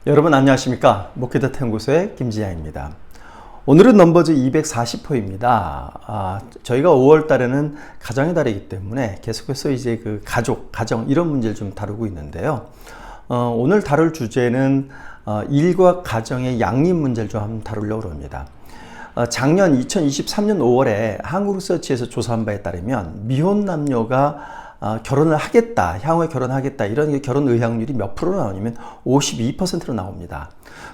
여러분 안녕하십니까? 목회자თა 연구소의 김지양입니다. 오늘은 넘버즈 240호입니다. 저희가 5월 달에는 가정의 달이기 때문에 계속해서 이제 그 가정 이런 문제를 좀 다루고 있는데요. 오늘 다룰 주제는 일과 가정의 양립 문제를 좀 한번 다루려고 합니다. 작년 2023년 5월에 한국리서치에서 조사한 바에 따르면 미혼 남녀가 결혼을 하겠다, 향후에 결혼하겠다 이런 결혼 의향률이 몇 프로로 나오냐면 52%로 나옵니다.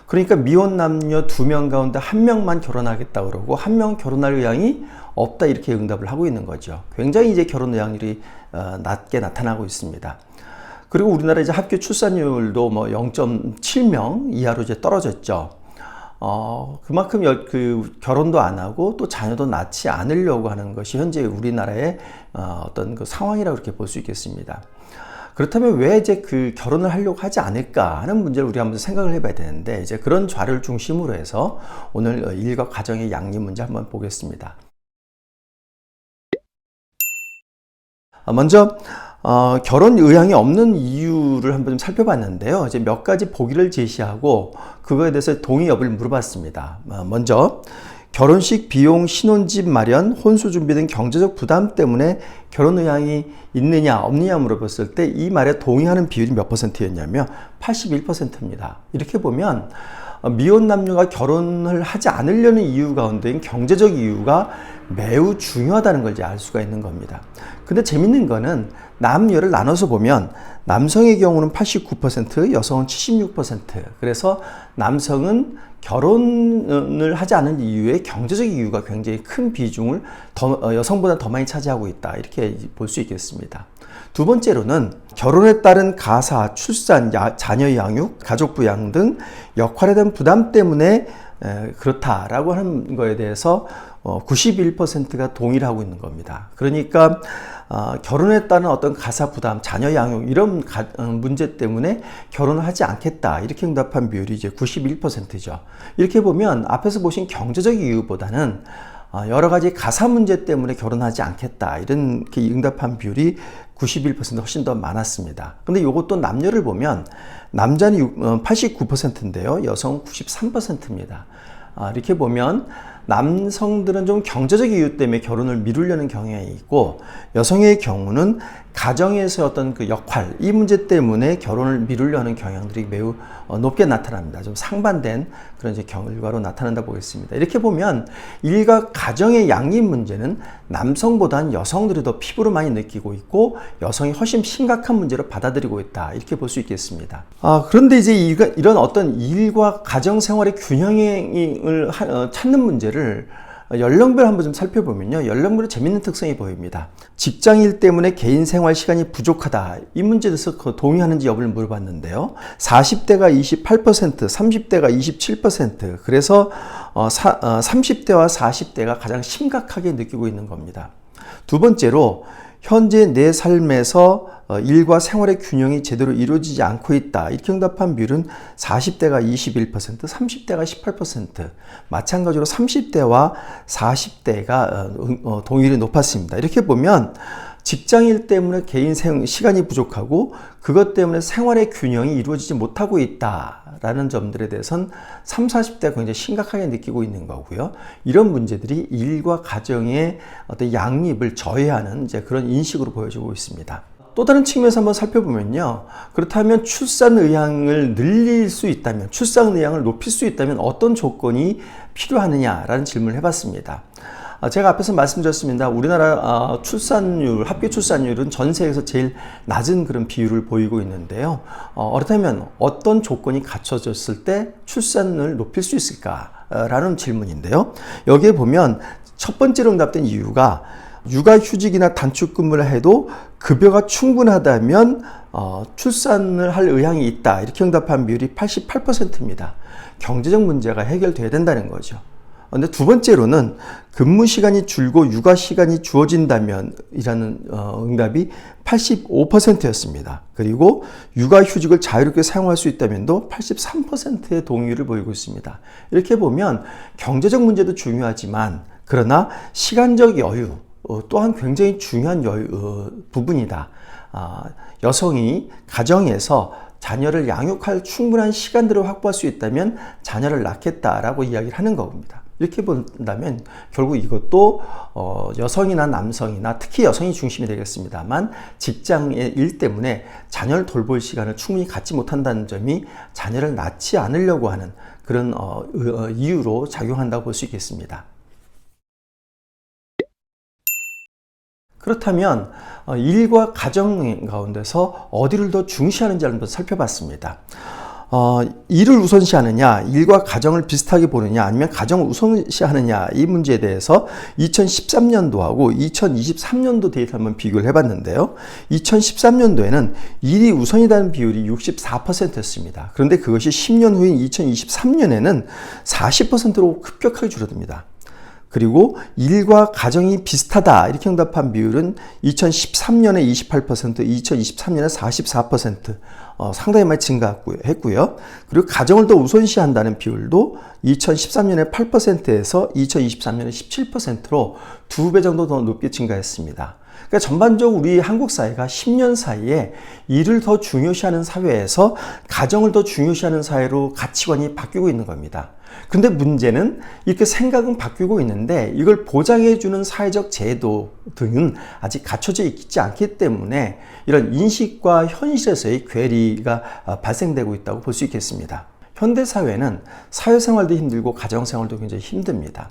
그러니까 미혼 남녀 2명 가운데 1명만 결혼하겠다 그러고 1명은 결혼할 의향이 없다 이렇게 응답을 하고 있는 거죠. 굉장히 이제 결혼 의향률이 낮게 나타나고 있습니다. 그리고 우리나라 이제 합계 출산율도 뭐 0.7명 이하로 이제 떨어졌죠. 그만큼 결혼도 안 하고 또 자녀도 낳지 않으려고 하는 것이 현재 우리나라의 어떤 그 상황이라고 이렇게 볼 수 있겠습니다. 그렇다면 왜 이제 그 결혼을 하려고 하지 않을까 하는 문제를 우리가 한번 생각을 해봐야 되는데, 이제 그런 자료를 중심으로 해서 오늘 일과 가정의 양립 문제 한번 보겠습니다. 먼저 결혼 의향이 없는 이유를 한번 좀 살펴봤는데요. 이제 몇 가지 보기를 제시하고 그거에 대해서 동의 여부를 물어봤습니다. 먼저 결혼식 비용, 신혼집 마련, 혼수 준비 등 경제적 부담 때문에 결혼 의향이 있느냐 없느냐 물어봤을 때 이 말에 동의하는 비율이 몇 %였냐면 81%입니다. 이렇게 보면 미혼 남녀가 결혼을 하지 않으려는 이유 가운데인 경제적 이유가 매우 중요하다는 걸 이제 알 수가 있는 겁니다. 근데 재밌는 거는 남녀를 나눠서 보면 남성의 경우는 89%, 여성은 76%. 그래서 남성은 결혼을 하지 않은 이유의 경제적 이유가 굉장히 큰 비중을 여성보다 더 많이 차지하고 있다. 이렇게 볼 수 있겠습니다. 두 번째로는 결혼에 따른 가사, 출산, 자녀 양육, 가족 부양 등 역할에 대한 부담 때문에 그렇다라고 하는 거에 대해서 91%가 동의를 하고 있는 겁니다. 그러니까 결혼에 따른 어떤 가사 부담, 자녀 양육 이런 문제 때문에 결혼을 하지 않겠다 이렇게 응답한 비율이 이제 91%죠. 이렇게 보면 앞에서 보신 경제적 이유보다는 여러 가지 가사 문제 때문에 결혼하지 않겠다 이런 응답한 비율이 91% 훨씬 더 많았습니다. 근데 이것도 남녀를 보면 남자는 89%인데요. 여성은 93%입니다. 이렇게 보면 남성들은 좀 경제적 이유 때문에 결혼을 미루려는 경향이 있고, 여성의 경우는 가정에서 어떤 그 역할, 이 문제 때문에 결혼을 미루려는 경향들이 매우 높게 나타납니다. 좀 상반된 그런 이제 결과로 나타난다 보겠습니다. 이렇게 보면 일과 가정의 양립 문제는 남성보다는 여성들이 더 피부로 많이 느끼고 있고, 여성이 훨씬 심각한 문제로 받아들이고 있다. 이렇게 볼 수 있겠습니다. 그런데 이제 이런 어떤 일과 가정 생활의 균형을 찾는 문제를 연령별 한번 좀 살펴보면요. 연령별로 재밌는 특성이 보입니다. 직장일 때문에 개인 생활 시간이 부족하다. 이 문제에 대해서 동의하는지 여부를 물어봤는데요. 40대가 28%, 30대가 27%. 그래서 30대와 40대가 가장 심각하게 느끼고 있는 겁니다. 두 번째로 현재 내 삶에서 일과 생활의 균형이 제대로 이루어지지 않고 있다. 이렇게 응답한 비율은 40대가 21%, 30대가 18%. 마찬가지로 30대와 40대가 동일이 높았습니다. 이렇게 보면 직장일 때문에 개인 시간이 부족하고 그것 때문에 생활의 균형이 이루어지지 못하고 있다라는 점들에 대해서는 30, 40대가 굉장히 심각하게 느끼고 있는 거고요. 이런 문제들이 일과 가정의 어떤 양립을 저해하는 이제 그런 인식으로 보여지고 있습니다. 또 다른 측면에서 한번 살펴보면요. 그렇다면 출산 의향을 늘릴 수 있다면, 출산 의향을 높일 수 있다면 어떤 조건이 필요하느냐라는 질문을 해봤습니다. 제가 앞에서 말씀드렸습니다. 우리나라 합계 출산율은 전 세계에서 제일 낮은 그런 비율을 보이고 있는데요. 그렇다면 어떤 조건이 갖춰졌을 때 출산을 높일 수 있을까라는 질문인데요. 여기에 보면 첫 번째로 응답된 이유가 육아휴직이나 단축근무를 해도 급여가 충분하다면 출산을 할 의향이 있다. 이렇게 응답한 비율이 88%입니다. 경제적 문제가 해결돼야 된다는 거죠. 근데 두 번째로는 근무 시간이 줄고 육아 시간이 주어진다면 이라는 응답이 85%였습니다. 그리고 육아휴직을 자유롭게 사용할 수 있다면도 83%의 동의를 보이고 있습니다. 이렇게 보면 경제적 문제도 중요하지만 그러나 시간적 여유 또한 굉장히 중요한 부분이다. 여성이 가정에서 자녀를 양육할 충분한 시간들을 확보할 수 있다면 자녀를 낳겠다라고 이야기를 하는 겁니다. 이렇게 본다면 결국 이것도 여성이나 남성이나 특히 여성이 중심이 되겠습니다만 직장의 일 때문에 자녀를 돌볼 시간을 충분히 갖지 못한다는 점이 자녀를 낳지 않으려고 하는 그런 이유로 작용한다고 볼 수 있겠습니다. 그렇다면 일과 가정 가운데서 어디를 더 중시하는지를 한번 살펴봤습니다. 일을 우선시하느냐, 일과 가정을 비슷하게 보느냐, 아니면 가정을 우선시하느냐, 이 문제에 대해서 2013년도하고 2023년도 데이터 한번 비교를 해봤는데요. 2013년도에는 일이 우선이라는 비율이 64%였습니다. 그런데 그것이 10년 후인 2023년에는 40%로 급격하게 줄어듭니다. 그리고 일과 가정이 비슷하다 이렇게 응답한 비율은 2013년에 28%, 2023년에 44%, 상당히 많이 증가했고요. 그리고 가정을 더 우선시한다는 비율도 2013년에 8%에서 2023년에 17%로 2배 정도 더 높게 증가했습니다. 그러니까 전반적으로 우리 한국 사회가 10년 사이에 일을 더 중요시하는 사회에서 가정을 더 중요시하는 사회로 가치관이 바뀌고 있는 겁니다. 근데 문제는 이렇게 생각은 바뀌고 있는데 이걸 보장해주는 사회적 제도 등은 아직 갖춰져 있지 않기 때문에 이런 인식과 현실에서의 괴리가 발생되고 있다고 볼 수 있겠습니다. 현대 사회는 사회생활도 힘들고 가정생활도 굉장히 힘듭니다.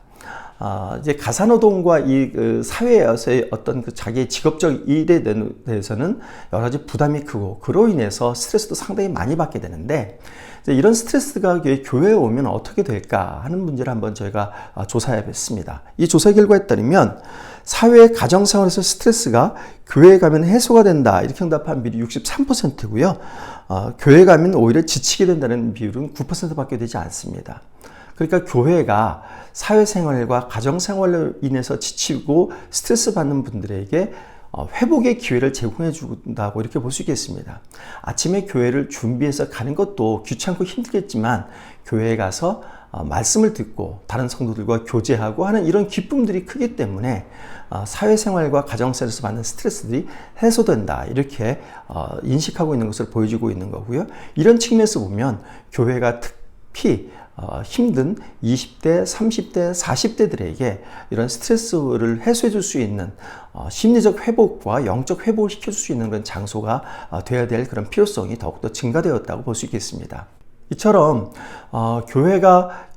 이제 가사노동과 이 사회에서의 어떤 그 자기의 직업적 일에 대해서는 여러 가지 부담이 크고 그로 인해서 스트레스도 상당히 많이 받게 되는데 이런 스트레스가 교회에 오면 어떻게 될까 하는 문제를 한번 저희가 조사해 봤습니다. 이 조사 결과에 따르면 사회 가정생활에서 스트레스가 교회에 가면 해소가 된다 이렇게 응답한 비율이 63%고요. 교회에 가면 오히려 지치게 된다는 비율은 9%밖에 되지 않습니다. 그러니까 교회가 사회생활과 가정생활로 인해서 지치고 스트레스 받는 분들에게 회복의 기회를 제공해 준다고 이렇게 볼 수 있겠습니다. 아침에 교회를 준비해서 가는 것도 귀찮고 힘들겠지만 교회에 가서 말씀을 듣고 다른 성도들과 교제하고 하는 이런 기쁨들이 크기 때문에 사회생활과 가정생활에서 받는 스트레스들이 해소된다 이렇게 인식하고 있는 것을 보여주고 있는 거고요. 이런 측면에서 보면 교회가 특히 힘든 20대, 30대, 40대들에게 이런 스트레스를 해소해 줄 수 있는 심리적 회복과 영적 회복을 시켜줄 수 있는 그런 장소가 되어야 될 그런 필요성이 더욱더 증가되었다고 볼 수 있겠습니다. 이처럼 교회가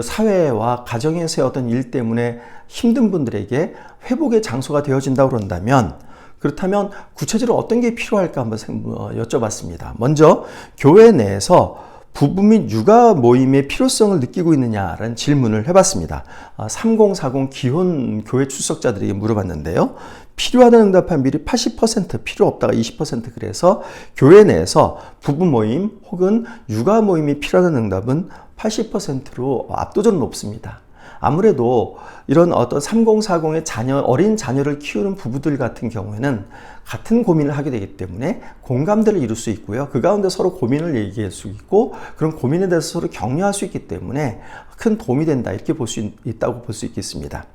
사회와 가정에서의 어떤 일 때문에 힘든 분들에게 회복의 장소가 되어진다고 그런다면 그렇다면 구체적으로 어떤 게 필요할까 한번 여쭤봤습니다. 먼저 교회 내에서 부부 및 육아 모임의 필요성을 느끼고 있느냐라는 질문을 해봤습니다. 3040 기혼 교회 출석자들에게 물어봤는데요. 필요하다는 응답한 비율이 80%, 필요 없다가 20%, 그래서 교회 내에서 부부 모임 혹은 육아 모임이 필요하다는 응답은 80%로 압도적으로 높습니다. 아무래도 이런 어떤 3040의 어린 자녀를 키우는 부부들 같은 경우에는 같은 고민을 하게 되기 때문에 공감대를 이룰 수 있고요. 그 가운데 서로 고민을 얘기할 수 있고 그런 고민에 대해서 서로 격려할 수 있기 때문에 큰 도움이 된다 이렇게 볼 수 있다고 볼 수 있겠습니다.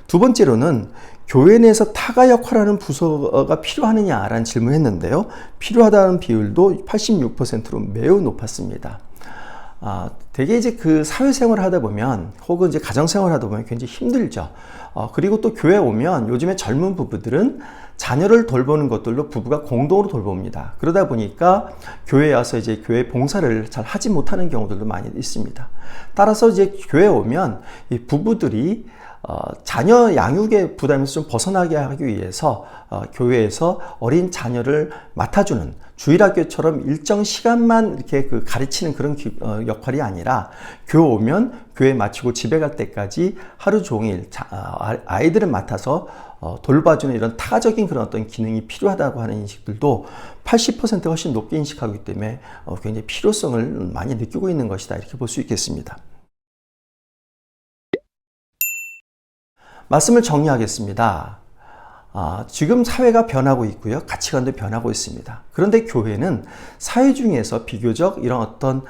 두 번째로는 교회 내에서 타가 역할하는 부서가 필요하느냐라는 질문을 했는데요. 필요하다는 비율도 86%로 매우 높았습니다. 되게 이제 그 사회생활을 하다 보면 혹은 이제 가정생활을 하다 보면 굉장히 힘들죠. 그리고 또 교회에 오면 요즘에 젊은 부부들은 자녀를 돌보는 것들로 부부가 공동으로 돌봅니다. 그러다 보니까 교회에 와서 이제 교회 봉사를 잘 하지 못하는 경우들도 많이 있습니다. 따라서 이제 교회에 오면 이 부부들이 자녀 양육의 부담에서 좀 벗어나게 하기 위해서 교회에서 어린 자녀를 맡아주는 주일학교처럼 일정 시간만 이렇게 가르치는 그런 역할이 아니라 교회 오면 교회 마치고 집에 갈 때까지 하루 종일 아이들을 맡아서 돌봐주는 이런 타가적인 그런 어떤 기능이 필요하다고 하는 인식들도 80%가 훨씬 높게 인식하기 때문에 굉장히 필요성을 많이 느끼고 있는 것이다 이렇게 볼 수 있겠습니다. 말씀을 정리하겠습니다. 지금 사회가 변하고 있고요. 가치관도 변하고 있습니다. 그런데 교회는 사회 중에서 비교적 이런 어떤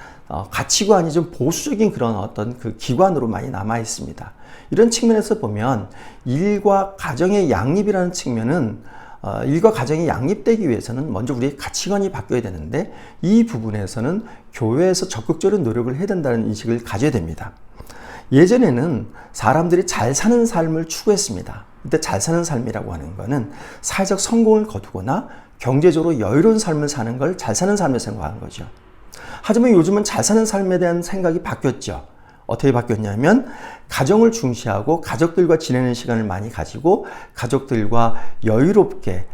가치관이 좀 보수적인 그런 어떤 그 기관으로 많이 남아 있습니다. 이런 측면에서 보면 일과 가정의 양립이라는 측면은 일과 가정이 양립되기 위해서는 먼저 우리의 가치관이 바뀌어야 되는데 이 부분에서는 교회에서 적극적으로 노력을 해야 된다는 인식을 가져야 됩니다. 예전에는 사람들이 잘 사는 삶을 추구했습니다. 이때 잘 사는 삶이라고 하는 것은 사회적 성공을 거두거나 경제적으로 여유로운 삶을 사는 걸 잘 사는 삶을 생각하는 거죠. 하지만 요즘은 잘 사는 삶에 대한 생각이 바뀌었죠. 어떻게 바뀌었냐면 가정을 중시하고 가족들과 지내는 시간을 많이 가지고 가족들과 여유롭게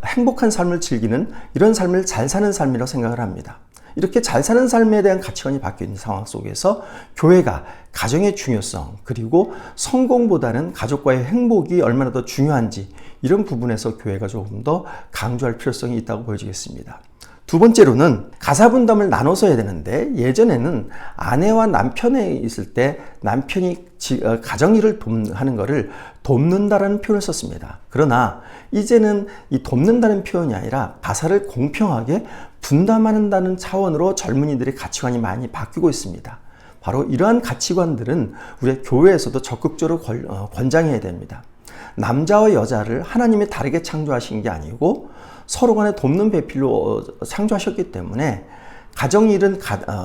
행복한 삶을 즐기는 이런 삶을 잘 사는 삶이라고 생각을 합니다. 이렇게 잘 사는 삶에 대한 가치관이 바뀌어 있는 상황 속에서 교회가 가정의 중요성 그리고 성공보다는 가족과의 행복이 얼마나 더 중요한지 이런 부분에서 교회가 조금 더 강조할 필요성이 있다고 보여지겠습니다. 두 번째로는 가사 분담을 나눠서 해야 되는데 예전에는 아내와 남편이 있을 때 남편이 가정일을 하는 것을 돕는다라는 표현을 썼습니다. 그러나 이제는 이 돕는다는 표현이 아니라 가사를 공평하게 분담한다는 차원으로 젊은이들의 가치관이 많이 바뀌고 있습니다. 바로 이러한 가치관들은 우리 교회에서도 적극적으로 권장해야 됩니다. 남자와 여자를 하나님이 다르게 창조하신 게 아니고 서로 간에 돕는 배필로 창조하셨기 때문에 가정일은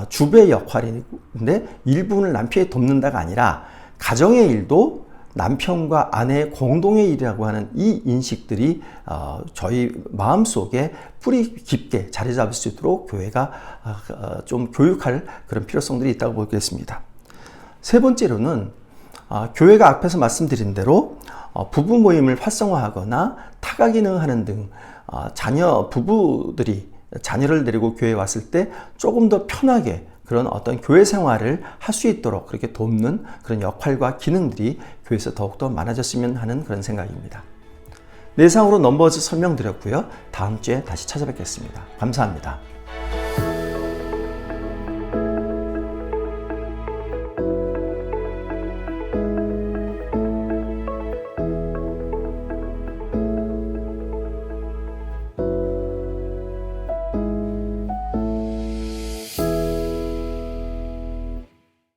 주부의 역할인데 일부분을 남편이 돕는다가 아니라 가정의 일도 남편과 아내의 공동의 일이라고 하는 이 인식들이 저희 마음속에 뿌리 깊게 자리 잡을 수 있도록 교회가 좀 교육할 그런 필요성들이 있다고 보겠습니다. 세 번째로는 교회가 앞에서 말씀드린 대로 부부 모임을 활성화하거나 타가 기능하는 등 부부들이 자녀를 데리고 교회에 왔을 때 조금 더 편하게 그런 어떤 교회 생활을 할 수 있도록 그렇게 돕는 그런 역할과 기능들이 교회에서 더욱더 많아졌으면 하는 그런 생각입니다. 내상으로 넘버즈 설명드렸고요. 다음 주에 다시 찾아뵙겠습니다. 감사합니다.